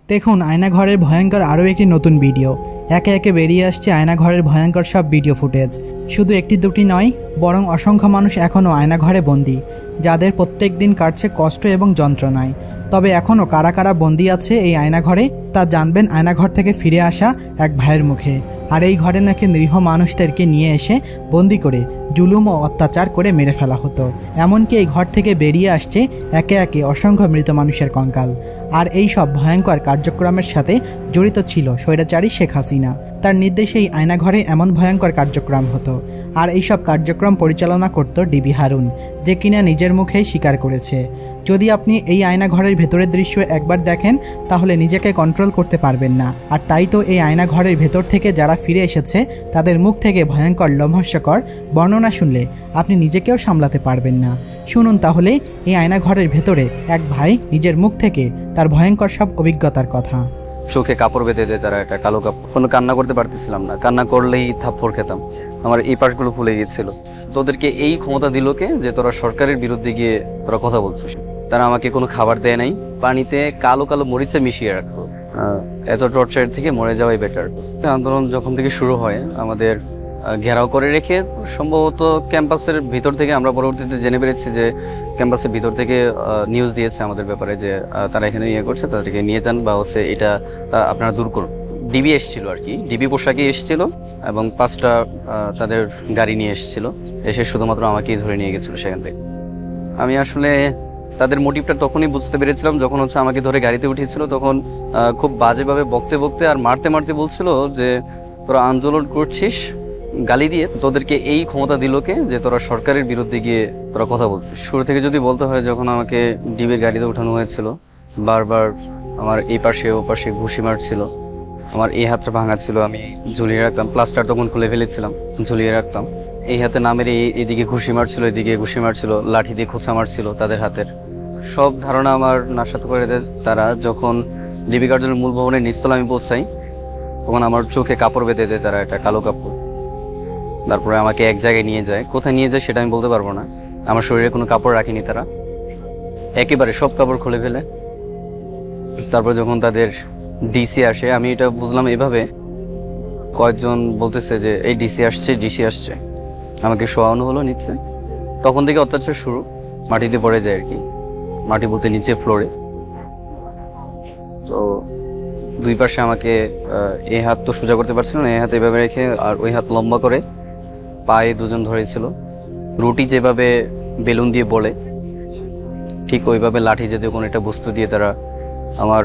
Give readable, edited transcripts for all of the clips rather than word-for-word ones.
দেখুন আয়নাঘরের ভয়ঙ্কর আরও একটি নতুন ভিডিও। একে একে বেরিয়ে আসছে আয়নাঘরের ভয়ঙ্কর সব ভিডিও ফুটেজ। শুধু একটি দুটি নয়, বরং অসংখ্য মানুষ এখনও আয়নাঘরে বন্দী, যাদের প্রত্যেক দিন কাটছে কষ্ট এবং যন্ত্রণায়। তবে এখনও কারা কারা বন্দী আছে এই আয়নাঘরে তা জানবেন আয়নাঘর থেকে ফিরে আসা এক ভাইয়ের মুখে। আর এই ঘরে নাকি নিরীহ মানুষদেরকে নিয়ে এসে বন্দি করে জুলুম ও অত্যাচার করে মেরে ফেলা হতো। এমনকি এই ঘর থেকে বেরিয়ে আসছে একে একে অসংখ্য মৃত মানুষের কঙ্কাল। আর এই সব ভয়ঙ্কর কার্যক্রমের সাথে জড়িত ছিল স্বৈরাচারী শেখ হাসিনা। তার নির্দেশে এই আয়নাঘরে এমন ভয়ঙ্কর কার্যক্রম হতো। আর এই সব কার্যক্রম পরিচালনা করত ডিবি হারুন, যে কিনা নিজের মুখেই স্বীকার করেছে। যদি আপনি এই আয়নাঘরের ভেতরের দৃশ্য একবার দেখেন তাহলে নিজেকে কন্ট্রোল করতে পারবেন না। আর তাই তো এই আয়নাঘরের ভেতর থেকে যারা ফিরে এসেছে তাদের মুখ থেকে ভয়ঙ্কর লোমহর্ষকর বর্ণনা শুনলে আপনি নিজেকেও সামলাতে পারবেন না। শুনুন তাহলে এই আয়নাঘরের ভেতরে এক ভাই নিজের মুখ থেকে তার ভয়ঙ্কর সব অভিজ্ঞতার কথা। চোখে কাপড় বেঁধে দেয় তারা, একটা কালো কাপড়। কোনো কান্না করতে পারতেছিলাম না, কান্না করলেই থাপ্পড় খেতাম। আমার এই পাশগুলো ফুলে গিয়েছিল। তোদেরকে এই ক্ষমতা দিল কে যে তোরা সরকারের বিরুদ্ধে গিয়ে তোরা কথা বলছিস? তারা আমাকে কোনো খাবার দেয় নাই, পানিতে কালো কালো মরিচে মিশিয়ে রাখতো। এত টর্চার থেকে মরে যাওয়াই বেটার। আন্দোলন যখন থেকে শুরু হয় আমাদের ঘেরাও করে রেখে, সম্ভবত ক্যাম্পাসের ভিতর থেকে আমরা পরবর্তীতে জেনে পেরেছি যে ক্যাম্পাসের ভিতর থেকে নিউজ দিয়েছে আমাদের ব্যাপারে যে তারা এখানে ইয়ে করছে, তাদেরকে নিয়ে যান বা হচ্ছে এটা আপনারা দূর করুন। ডিবি এসেছিল আর কি, ডিবি পোশাকে এসেছিল এবং 5টা তাদের গাড়ি নিয়ে এসেছিল। এসে শুধুমাত্র আমাকেই ধরে নিয়ে গেছিল সেখান থেকে। আমি আসলে তাদের মোটিভটা তখনই বুঝতে পেরেছিলাম যখন হচ্ছে আমাকে ধরে গাড়িতে উঠিয়েছিল। তখন খুব বাজেভাবে বকতে বকতে আর মারতে মারতে বলছিল যে তোরা আন্দোলন করছিস, গালি দিয়ে তোদেরকে এই ক্ষমতা দিল কে যে তোরা সরকারের বিরুদ্ধে গিয়ে তোরা কথা বলছিস? শুরু থেকে যদি বলতে হয়, যখন আমাকে ডিবির গাড়িতে উঠানো হয়েছিল বারবার আমার এই পাশে ও পাশে ঘুষি মারছিল। আমার এই হাতটা ভাঙা ছিল, আমি ঝুলিয়ে রাখতাম। প্লাস্টার তখন খুলে ফেলেছিলাম, ঝুলিয়ে রাখতাম। এই হাতে না মেরে এদিকে ঘুষি মারছিল, এদিকে ঘুষি মারছিল, লাঠি দিয়ে খোঁচা মারছিল তাদের হাতের। সব ধারণা আমার নাশাত করে দেয় তারা। যখন ডিবি কার্যালয়ের মূল ভবনের নিচতলা আমি পৌঁছাই, তখন আমার চোখে কাপড় বেঁধে দেয় তারা, একটা কালো কাপড়। তারপরে আমাকে এক জায়গায় নিয়ে যায়, কোথায় নিয়ে যায় সেটা আমি বলতে পারবো না। আমার শরীরে কোনো কাপড় রাখিনি তারা, একেবারে সব কাপড় খুলে ফেলে। তারপর যখন তাদের ডিসি আসে, আমি এটা বুঝলাম এভাবে, কয়েকজন বলতেছে যে এই ডিসি আসছে, ডিসি আসছে। আমাকে শোয়ানো হলো নিচে। তখন থেকে অত্যাচার শুরু, মাটিতে পড়ে যায় আর কি, মাটি বলতে নিচে ফ্লোরে। তো দুই পাশে আমাকে এই হাত তো সোজা করতে পারছিল না, এই হাত এভাবে রেখে আর ওই হাত লম্বা করে পায়ে দুজন ধরেছিল। রুটি যেভাবে বেলুন দিয়ে বলে ঠিক ওইভাবে লাঠি জাতীয় কোনো একটা বস্তু দিয়ে তারা আমার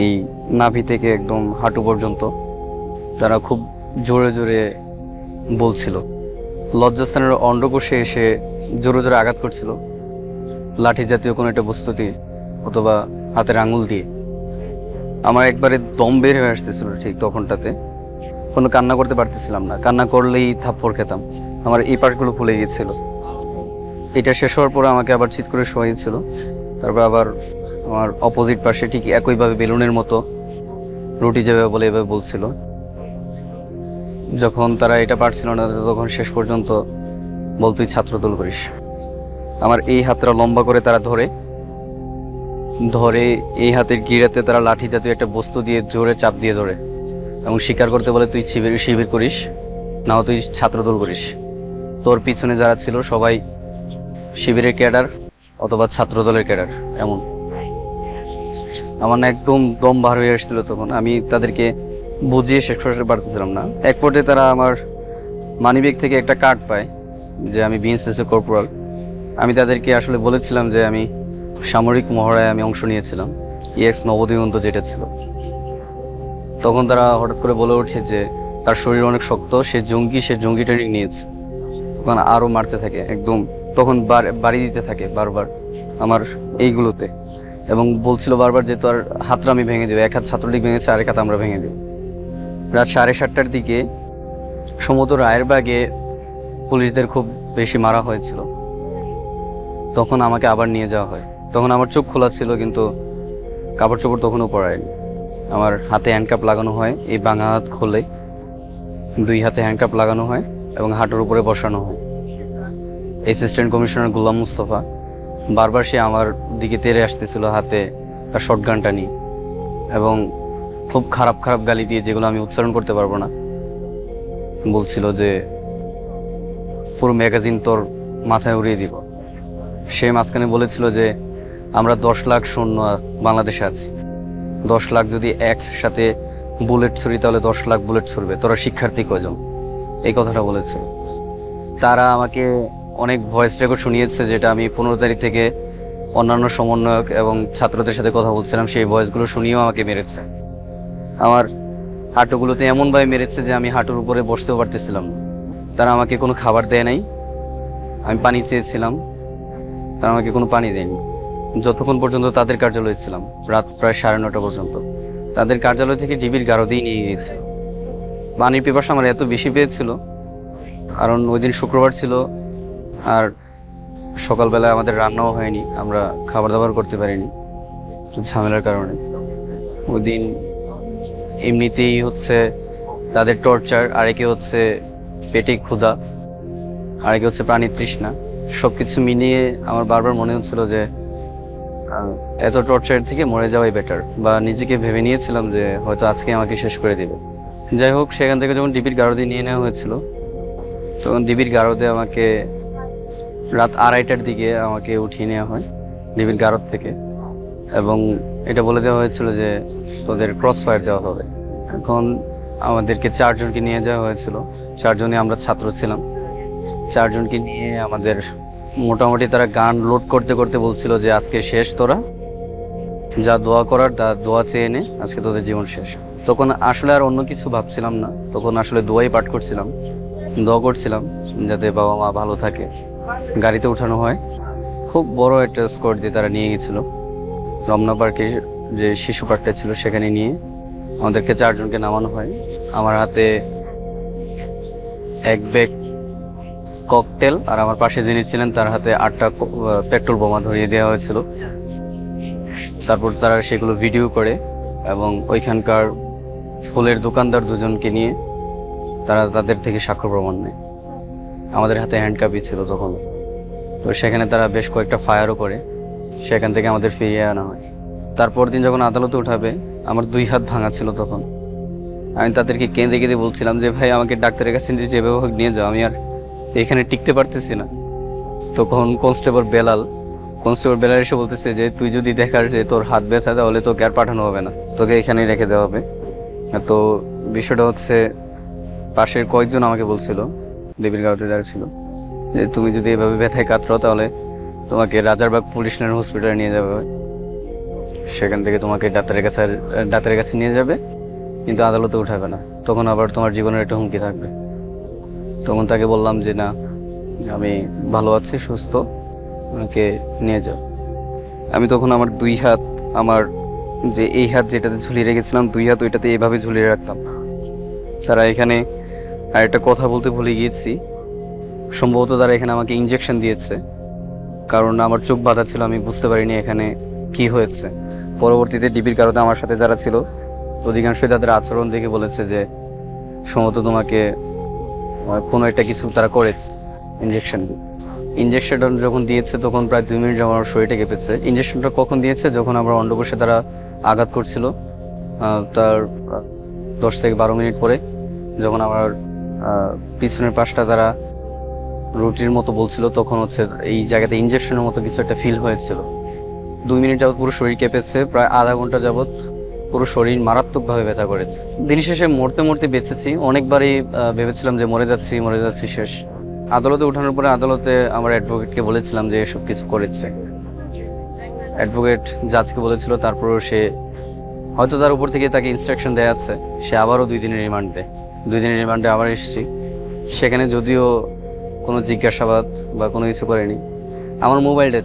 এই নাভি থেকে একদম হাঁটু পর্যন্ত তারা খুব জোরে জোরে বলছিল। লজ্জাস্থানের অন্ডকোষে এসে জোরে জোরে আঘাত করছিল লাঠি জাতীয় কোনো একটা বস্তু দিয়ে অথবা হাতের আঙুল দিয়ে। আমার একবারে দম বের হয়ে আসতেছিল ঠিক তখনটাতে। কোনো কান্না করতে পারতেছিলাম না, কান্না করলেই থাপ্পড় খেতাম। আমার এই পাশগুলো ফুলে গিয়েছিল। এটা শেষ হওয়ার পরে আমাকে আবার চিৎ করে শোয়াইছিল। তারপর আবার আমার অপোজিট পাশে ঠিক একইভাবে বেলুনের মতো রুটি যেভাবে বলে এভাবে বলছিল। যখন তারা এটা পারছিল না, তখন শেষ পর্যন্ত বল তুই ছাত্রদল করিস। আমার এই হাতটা লম্বা করে তারা ধরে ধরে এই হাতের গিরাতে তারা লাঠি জাতীয় একটা বস্তু দিয়ে জোরে চাপ দিয়ে ধরে এবং স্বীকার করতে বলে তুই শিবির শিবির করিস, নাও তুই ছাত্রদল করিস। তোর পিছনে যারা ছিল সবাই শিবিরের ক্যাডার অথবা ছাত্রদলের ক্যাডার। এমন আমার না একদম দম বার হয়ে আসছিল তখন। আমি তাদেরকে বুঝিয়ে শেষ করতে পারতেছিলাম না। এক পর্যায়ে তারা আমার মানিব্যাগ থেকে একটা কার্ড পায় যে আমি বিএনসিসি কর্পোরাল। আমি তাদেরকে আসলে বলেছিলাম যে আমি সামরিক মহড়ায় আমি অংশ নিয়েছিলাম, ইএক্স নবদিগন্ত যেটা ছিল। তখন তারা হঠাৎ করে বলে ওঠে যে তার শরীর অনেক শক্ত, সে জঙ্গি ট্রেনিং নিয়েছে। তখন আরো মারতে থাকে একদম, তখন বাড়ি দিতে থাকে বারবার আমার এইগুলোতে, এবং বলছিল বারবার যে তোর হাতটা আমি ভেঙে দেবো। এক হাত ছাত্রলীগ ভেঙেছে, আরেক হাত আমরা ভেঙে দেবো। রাত 7:30টার দিকে সমুদ্র রায়েরবাগে পুলিশদের খুব বেশি মারা হয়েছিল। তখন আমাকে আবার নিয়ে যাওয়া হয়। তখন আমার চোখ খোলা ছিল কিন্তু কাপড় চোপড় তখনও পরায়নি। আমার হাতে হ্যান্ডকাপ লাগানো হয়, এই বাঙা হাত খোলে, 2 হাতে হ্যান্ডকাপ লাগানো হয় এবং হাঁটুর উপরে বসানো হয়। অ্যাসিস্ট্যান্ট কমিশনার গোলাম মুস্তফা বারবার সে আমার দিকে তেড়ে আসতেছিল হাতে তার শটগানটা নিয়ে। এবং খুব খারাপ খারাপ গালি দিয়ে, যেগুলো আমি উচ্চারণ করতে পারবো না, বলছিল যে পুরো ম্যাগাজিন তোর মাথায় উড়িয়ে দিব। সে মাঝখানে বলেছিল যে আমরা 10 লাখ সৈন্য বাংলাদেশে আছি, 10 লাখ যদি একসাথে বুলেট ছুরি তাহলে 10 লাখ বুলেট ছুড়বে, তোরা শিক্ষার্থী কয়জন, এই কথাটা বলেছে। তারা আমাকে অনেক ভয়েস রেকর্ড শুনিয়েছে, যেটা আমি 15 তারিখ থেকে অন্যান্য সমন্বয়ক এবং ছাত্রদের সাথে কথা বলছিলাম, সেই ভয়েসগুলো শুনিয়েও আমাকে মেরেছে। আমার হাঁটুগুলোতে এমন ভাবে মেরেছে যে আমি হাঁটুর উপরে বসতেও পারতেছিলাম না। তারা আমাকে কোনো খাবার দেয় নাই, আমি পানি চেয়েছিলাম, তারা আমাকে কোনো পানি দেয়নি। যতক্ষণ পর্যন্ত তাদের কার্যালয়ে ছিলাম, রাত প্রায় 9:30 পর্যন্ত, তাদের কার্যালয় থেকে ডিবির গারদেই নিয়ে গিয়েছিল। পানির পিপাসা আমার এত বেশি পেয়েছিল, কারণ ওই দিন শুক্রবার ছিল, আর সকালবেলা আমাদের রান্নাও হয়নি, আমরা খাবার দাবার করতে পারিনি ঝামেলার কারণে। ওই দিন এমনিতেই হচ্ছে তাদের টর্চার, আরেকে হচ্ছে পেটে ক্ষুধা, আরেকে হচ্ছে প্রাণীর তৃষ্ণা। সবকিছু মিলিয়ে আমার বারবার মনে হচ্ছিল যে এত টর্চার থেকে মরে যাওয়াই বেটার, বা নিজেকে ভেবে নিয়েছিলাম যে হয়তো আজকে আমাকে শেষ করে দিবে। যাই হোক, সেখান থেকে যখন ডিবির গারদে নিয়ে নেওয়া হয়েছিল, তখন ডিবির গারদে আমাকে রাত 2:30টার দিকে আমাকে উঠিয়ে নেওয়া হয় ডিবির গারদ থেকে, এবং এটা বলে দেওয়া হয়েছিল যে তোদের ক্রস ফায়ার দেওয়া হবে। এখন আমাদেরকে 4 জনকে নিয়ে যাওয়া হয়েছিল, 4 জনই আমরা ছাত্র ছিলাম। 4 জনকে নিয়ে আমাদের মোটামুটি তারা গান লোড করতে করতে বলছিল যে আজকে শেষ, তোরা যা দোয়া করার তা দোয়া চেয়ে নে, আজকে তোদের জীবন শেষ। তখন আসলে আর অন্য কিছু ভাবছিলাম না, তখন আসলে দোয়াই পাঠ করছিলাম, দোয়া করছিলাম যাতে বাবা মা ভালো থাকে। গাড়িতে উঠানো হয়, খুব বড় একটা স্কোয়াড দিয়ে তারা নিয়ে গেছিল রমনা পার্কের যে শিশু পার্কটা ছিল, সেখানে নিয়ে আমাদেরকে 4 জনকে নামানো হয়। আমার হাতে এক ব্যাগ ককটেল, আর আমার পাশে যিনি ছিলেন তার হাতে 8টা পেট্রোল বোমা ধরিয়ে দেওয়া হয়েছিল। তারপর তারা সেগুলো ভিডিও করে, এবং ওইখানকার ফুলের দোকানদার 2জনকে নিয়ে তারা তাদের থেকে সাক্ষ্য প্রমাণ নেয়। আমাদের হাতে হ্যান্ডকাপি ছিল তখন, তো সেখানে তারা বেশ কয়েকটা ফায়ারও করে, সেখান থেকে আমাদের ফিরিয়ে আনা হয়। তারপর দিন যখন আদালতে উঠাবে, আমার 2 হাত ভাঙা ছিল তখন। আমি তাদেরকে কেঁদে কেঁদে বলছিলাম যে ভাই আমাকে ডাক্তারের কাছে যেভাবে হোক নিয়ে যাও, আমি আর এখানে টিকতে পারতেছি না। তখন কনস্টেবল বেলাল এসে বলতেছে যে তুই যদি দেখার যে তোর হাত ব্যথা, তাহলে তোকে আর পাঠানো হবে না, তোকে এখানেই রেখে দেওয়া হবে। তো বিষয়টা হচ্ছে, পাশের কয়েকজন আমাকে বলছিল, দেবীর গাঁওতে যারা ছিল, যে তুমি যদি এভাবে ব্যথায় কাতরাও তাহলে তোমাকে রাজারবাগ পুলিশ লাইন হসপিটালে নিয়ে যাবে, সেখান থেকে তোমাকে ডাক্তারের কাছে নিয়ে যাবে, কিন্তু আদালতে উঠাবে না, তখন আবার তোমার জীবনের একটা হুমকি থাকবে। তখন তাকে বললাম যে না, আমি ভালো আছি, সুস্থ, আমাকে নিয়ে যাও। আমি তখন আমার 2 হাত, আমার যে এই হাত যেটাতে ঝুলিয়ে রেখেছিলাম, 2 হাত ওইটাতে এভাবে ঝুলিয়ে রাখতাম। তারা এখানে আর একটা কথা বলতে ভুলে গিয়েছি, সম্ভবত তারা এখানে আমাকে ইনজেকশন দিয়েছে, কারণ আমার চোখ বাঁধা ছিল, আমি বুঝতে পারিনি এখানে কি হয়েছে। পরবর্তীতে ডিবির কারণে আমার সাথে যারা ছিল অধিকাংশই তাদের আচরণ দেখে বলেছে যে সম্ভবত তোমাকে কোনো একটা কিছু তারা করেছে ইনজেকশনটা যখন দিয়েছে তখন প্রায় 2 মিনিট আমার শরীরটা কেঁপেছে। ইনজেকশনটা কখন দিয়েছে? যখন আমার অন্ডকোষে তারা আঘাত করছিল, তার 10 থেকে 12 মিনিট পরে, যখন আমার পিছনের পাশটা তারা রুটির মতো বলছিল, তখন হচ্ছে এই জায়গাতে ইনজেকশনের মতো কিছু একটা ফিল হয়েছিল। 2 মিনিট যাবত পুরো শরীর কেঁপেছে, প্রায় আধা ঘন্টা যাবত পুরো শরীর মারাত্মকভাবে ব্যথা করেছে। দিন শেষে মরতে মরতে বেঁচেছি। অনেকবারই ভেবেছিলাম যে মরে যাচ্ছি শেষ। আদালতে ওঠানোর পরে আদালতে আমার অ্যাডভোকেটকে বলেছিলাম যে এসব কিছু করেছে। অ্যাডভোকেট জাজকে বলেছিল, তারপরও সে হয়তো তার উপর থেকে তাকে ইনস্ট্রাকশন দেয়া আছে, সে আবারও 2 দিনের রিমান্ড দেয়। 2 দিনের রিমান্ডে আবার এসেছি। সেখানে যদিও কোনো জিজ্ঞাসাবাদ বা কোনো কিছু করেনি, আমার মোবাইলটা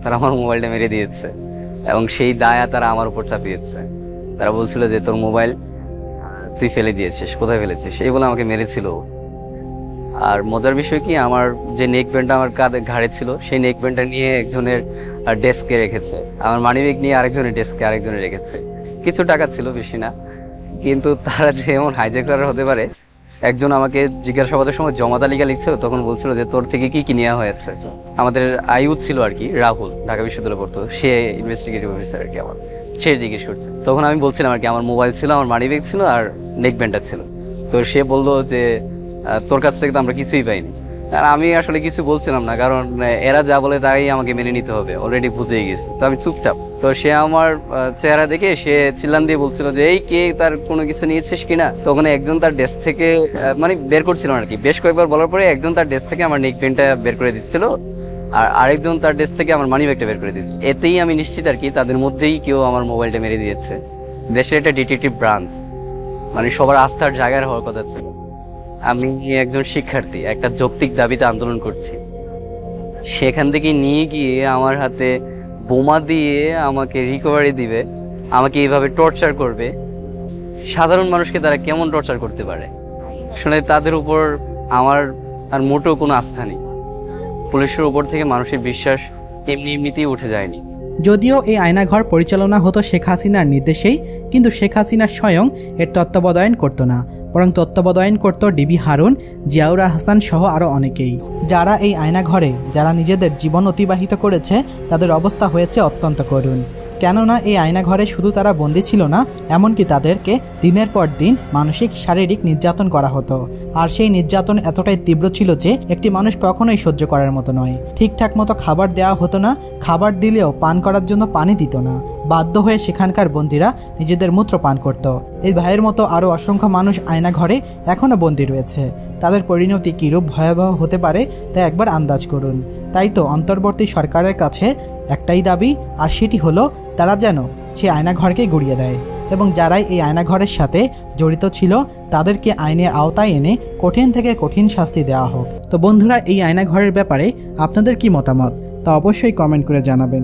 তারা আমার মোবাইলটা মেরে দিয়েছে, এবং সেই দায়া তারা আমার উপর চাপিয়েছে। তারা বলছিল যে তোর মোবাইল তুই ফেলে দিয়েছিস, কোথায় ফেলেছিস, এই বলে আমাকে মেরেছিল। আর মজার বিষয় কি, আমার যে নেক ব্যান্ডটা আমার কাঁধে ঘাড়ে ছিল, সেই নেক ব্যান্ডটা নিয়ে একজনের ডেস্কে রেখেছে, আমার মানিব্যাগ নিয়ে আরেকজনের ডেস্কে আরেকজনে রেখেছে। কিছু টাকা ছিল, বেশি না, কিন্তু তারা যে এমন হাইজ্যাকার হতে পারে। একজন আমাকে জিজ্ঞাসাবাদের সময় জমা তালিকা লিখছিল, তখন বলছিল যে তোর থেকে কি কি নেওয়া হয়েছে। আমাদের আয়ুথ ছিল আর কি, রাহুল ঢাকা বিশ্ববিদ্যালয়ে পড়তো, সে ইনভেস্টিগেটিভ অফিসার আর কি আমার। সে জিজ্ঞেস করছে। তখন আমি বলছিলাম আর কি আমার মোবাইল ছিল, আমার মানি ব্যাগ ছিল আর নেক ব্যান্ডটা ছিল। তো সে বললো যে তোর কাছ থেকে তো আমরা কিছুই পাইনি। আর আমি আসলে কিছু বলছিলাম না, কারণ এরা যা বলে তাই আমাকে মেনে নিতে হবে, অলরেডি বুঝেই গেছি। তো আমি চুপচাপ। তো সে আমার চেহারা দেখে সে চিল্লান দিয়ে বলছিল যে এই কে, তার কোনো কিছু নিয়েছিস কিনা। তখন একজন তার ডেস্ক থেকে মানে বের করছিল আর কি। বেশ কয়েকবার বলার পরে একজন তার ডেস্ক থেকে আমার নেক ব্যান্ডটা বের করে দিচ্ছিল, আর আরেকজন তার ডেস্ক থেকে আমার মানি ব্যাগটা বের করে দিচ্ছে। এতেই আমি নিশ্চিত আর কি তাদের মধ্যেই কেউ আমার মোবাইলটা মেরে দিয়েছে। দেশের একটা ডিটেকটিভ ব্রাঞ্চ, মানে সবার আস্থার জায়গার হওয়ার কথা ছিল। আমি একজন শিক্ষার্থী, একটা যৌক্তিক দাবিতে আন্দোলন করছি, সেখান থেকে নিয়ে গিয়ে আমার হাতে বোমা দিয়ে আমাকে রিকভারি দিবে, আমাকে এইভাবে টর্চার করবে। সাধারণ মানুষকে তারা কেমন টর্চার করতে পারে? আসলে তাদের উপর আমার আর মোটেও কোনো আস্থা নেই। পুলিশের উপর থেকে মানুষের বিশ্বাস এমনিতেই উঠে যায়নি। যদিও এই আয়নাঘর পরিচালনা হতো শেখ হাসিনার নির্দেশেই, কিন্তু শেখ হাসিনা স্বয়ং এর তত্ত্বাবধান করতো না, বরং তত্ত্বাবধান করত ডিবি হারুন, জিয়াউর হাসান সহ আরও অনেকেই। যারা এই আয়নাঘরে যারা নিজেদের জীবন অতিবাহিত করেছে, তাদের অবস্থা হয়েছে অত্যন্ত করুণ। কেননা এই আয়নাঘরে শুধু তারা বন্দী ছিল না, এমনকি তাদেরকে দিনের পর দিন মানসিক শারীরিক নির্যাতন করা হতো। আর সেই নির্যাতন এতটাই তীব্র ছিল যে একটি মানুষ কখনোই সহ্য করার মতো নয়। ঠিকঠাক মতো খাবার দেওয়া হতো না, খাবার দিলেও পান করার জন্য পানি দিত না। বাধ্য হয়ে সেখানকার বন্দীরা নিজেদের মূত্র পান করত। এই ভাইয়ের মতো আরও অসংখ্য মানুষ আয়নাঘরে এখনও বন্দী রয়েছে। তাদের পরিণতি কীরূপ ভয়াবহ হতে পারে তা একবার আন্দাজ করুন। তাই তো অন্তর্বর্তী সরকারের কাছে একটাই দাবি, আর সেটি হলো তারা যেন সেই আয়নাঘরকে গুড়িয়ে দেয়, এবং যারাই এই আয়নাঘরের সাথে জড়িত ছিল তাদেরকে আইনের আওতায় এনে কঠিন থেকে কঠিন শাস্তি দেওয়া হোক। তো বন্ধুরা, এই আয়নাঘরের ব্যাপারে আপনাদের কি মতামত তা অবশ্যই কমেন্ট করে জানাবেন।